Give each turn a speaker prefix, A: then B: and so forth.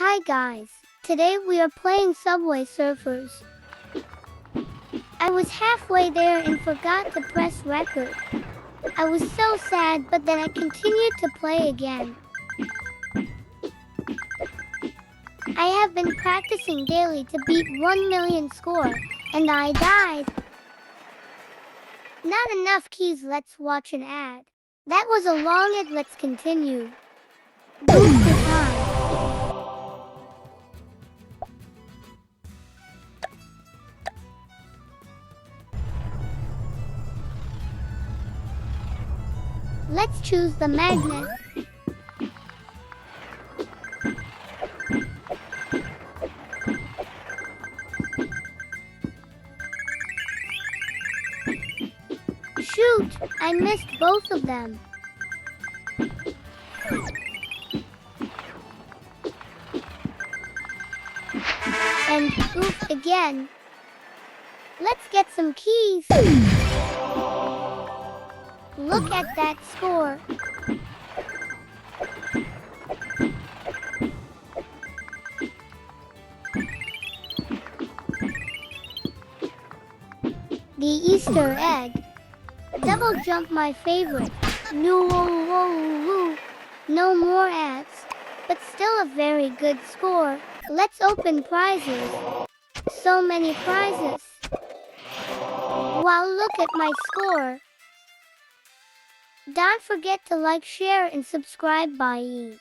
A: Hi guys, today we are playing Subway Surfers. I was halfway there and forgot to press record. I was so sad, but then I continued to play again. I have been practicing daily to beat 1 million score, and I died. Not enough keys, let's watch an ad. That was a long ad, let's continue. Booster time. Let's choose the magnet. Shoot, I missed both of them. And oof again. Let's get some keys. Look at that score. The Easter egg. Double jump, my favorite. No more ads, but still a very good score. Let's open prizes. So many prizes. Wow, look at my score. Don't forget to like, share, and subscribe. Bye.